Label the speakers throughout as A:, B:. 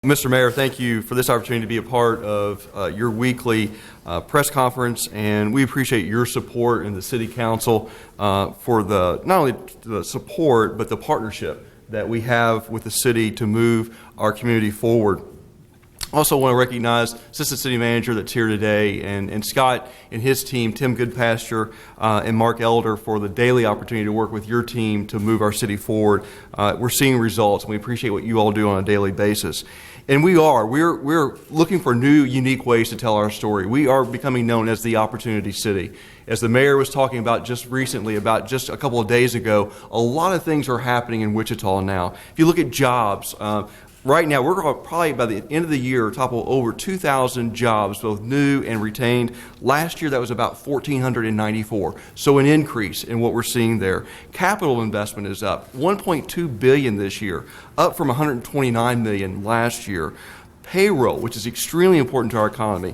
A: Mr. Mayor, thank you for this opportunity to be a part of your weekly press conference, and we appreciate your support and the City Council for not only the support, but the partnership that we have with the city to move our community forward. Also want to recognize Assistant City Manager that's here today, and Scott and his team, Tim Goodpasture and Mark Elder, for the daily opportunity to work with your team to move our city forward. We're seeing results, and we appreciate what you all do on a daily basis. And we're looking for new, unique ways to tell our story. We are becoming known as the Opportunity City. As the mayor was talking about just recently, about just a couple of days ago, a lot of things are happening in Wichita now. If you look at jobs, right now, we're going to probably by the end of the year topple over 2,000 jobs, both new and retained. Last year, that was about 1,494. So an increase in what we're seeing there. Capital investment is up, $1.2 billion this year, up from $129 million last year. Payroll, which is extremely important to our economy,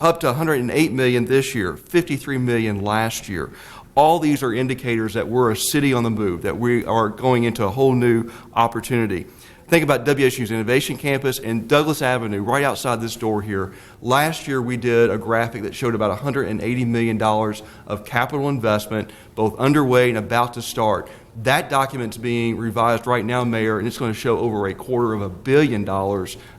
A: up to $108 million this year, $53 million last year. All these are indicators that we're a city on the move, that we are going into a whole new opportunity. Think about WSU's Innovation Campus and Douglas Avenue right outside this door here. Last year we did a graphic that showed about $180 million of capital investment, both underway and about to start. That document's being revised right now, Mayor, and it's going to show over $250 million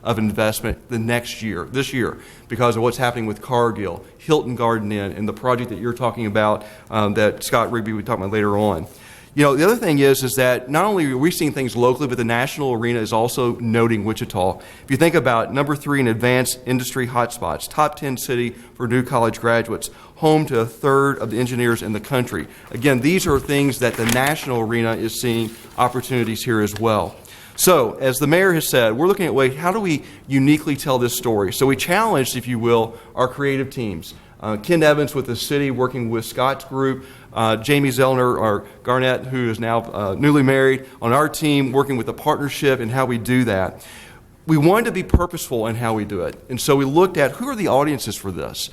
A: of investment this year, because of what's happening with Cargill, Hilton Garden Inn, and the project that you're talking about that Scott Rigby will talk about later on. You know, the other thing is that not only are we seeing things locally, but the national arena is also noting Wichita. If you think about number 3 in advanced industry hotspots, top 10 city for new college graduates, home to a third of the engineers in the country. Again, these are things that the national arena is seeing opportunities here as well. So, as the mayor has said, we're looking at how do we uniquely tell this story? So we challenged, if you will, our creative teams. Ken Evans with the city, working with Scott's group, Jamie Zellner, or Garnett, who is now newly married, on our team, working with the partnership and how we do that. We wanted to be purposeful in how we do it, and so we looked at who are the audiences for this.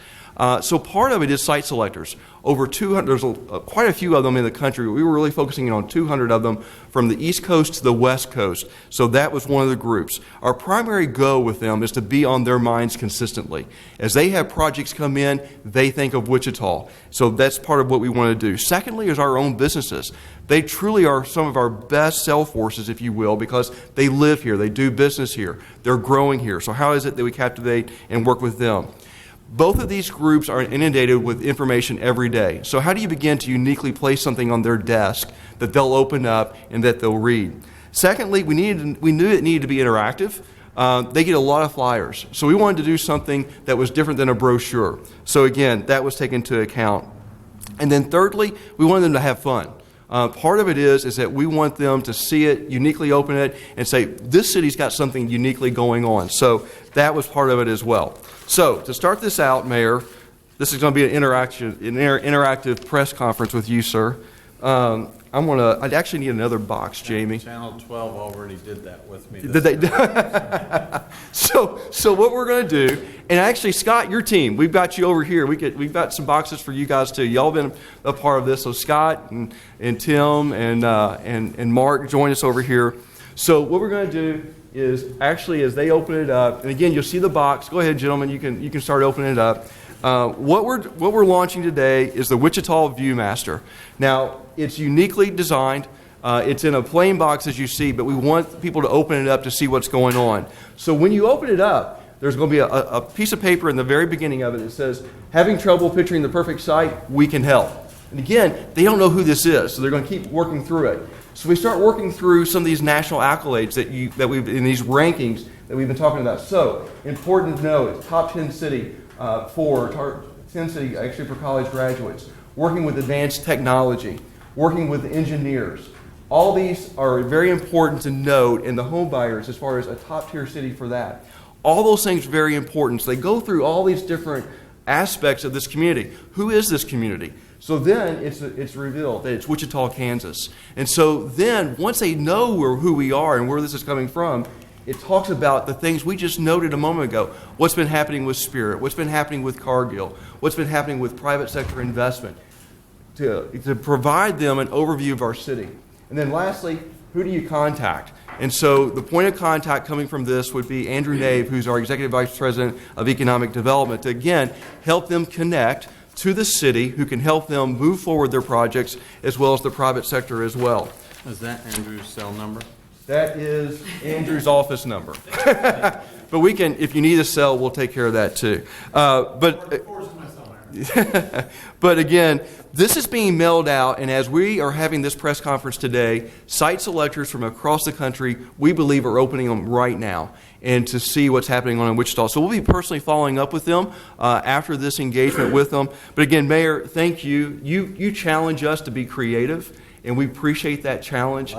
A: So part of it is site selectors. Over 200, there's quite a few of them in the country. We were really focusing on 200 of them from the East Coast to the West Coast. So that was one of the groups. Our primary goal with them is to be on their minds consistently. As they have projects come in, they think of Wichita. So that's part of what we want to do. Secondly is our own businesses. They truly are some of our best sales forces, if you will, because they live here, they do business here, they're growing here. So how is it that we captivate and work with them? Both of these groups are inundated with information every day. So how do you begin to uniquely place something on their desk that they'll open up and that they'll read? Secondly, we knew it needed to be interactive. They get a lot of flyers. So we wanted to do something that was different than a brochure. So again, that was taken into account. And then thirdly, we wanted them to have fun. Part of it is that we want them to see it, uniquely open it, and say, this city's got something uniquely going on. So that was part of it as well. So to start this out, Mayor, this is going to be an interactive press conference with you, sir. I'd actually need another box, Jamie.
B: Channel 12 already did that with me.
A: Did they? So what we're going to do, and actually, Scott, your team, we've got you over here. We've got some boxes for you guys too. Y'all been a part of this. So Scott and Tim and Mark join us over here. So what we're going to do is actually, as they open it up, and again, you'll see the box. Go ahead, gentlemen. You can start opening it up. What we're launching today is the Wichita Viewmaster. Now, it's uniquely designed. It's in a plain box, as you see, but we want people to open it up to see what's going on. So when you open it up, there's going to be a piece of paper in the very beginning of it that says, having trouble picturing the perfect site, we can help. And again, they don't know who this is, so they're going to keep working through it. So we start working through some of these national accolades that we've in these rankings that we've been talking about. So important to know, it's top 10 city for 10 city actually for college graduates, working with advanced technology, working with engineers. All these are very important to note in the home buyers as far as a top tier city for that. All those things are very important. So they go through all these different aspects of this community. Who is this community? So then it's revealed that it's Wichita, Kansas. And so then once they know who we are and where this is coming from, it talks about the things we just noted a moment ago. What's been happening with Spirit, what's been happening with Cargill, what's been happening with private sector investment, to provide them an overview of our city. And then lastly, who do you contact? And so the point of contact coming from this would be Andrew Nave, who's our Executive Vice President of Economic Development, to again help them connect to the city, who can help them move forward their projects, as well as the private sector as well.
B: Is that Andrew's cell number?
A: That is Andrew's office number. But we can, if you need a cell, we'll take care of that too. But again, this is being mailed out, and as we are having this press conference today, site selectors from across the country, we believe, are opening them right now and to see what's happening on in Wichita. So we'll be personally following up with them after this engagement with them. But again, Mayor, thank you. You challenge us to be creative, and we appreciate that challenge.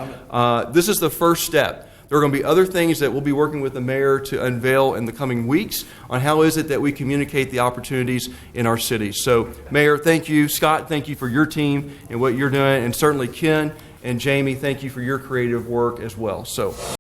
A: This is the first step. There are going to be other things that we'll be working with the mayor to unveil in the coming weeks on how is it that we communicate the opportunities in our city. So, Mayor, thank you. Scott, thank you for your team and what you're doing. And certainly Ken and Jamie, thank you for your creative work as well. So.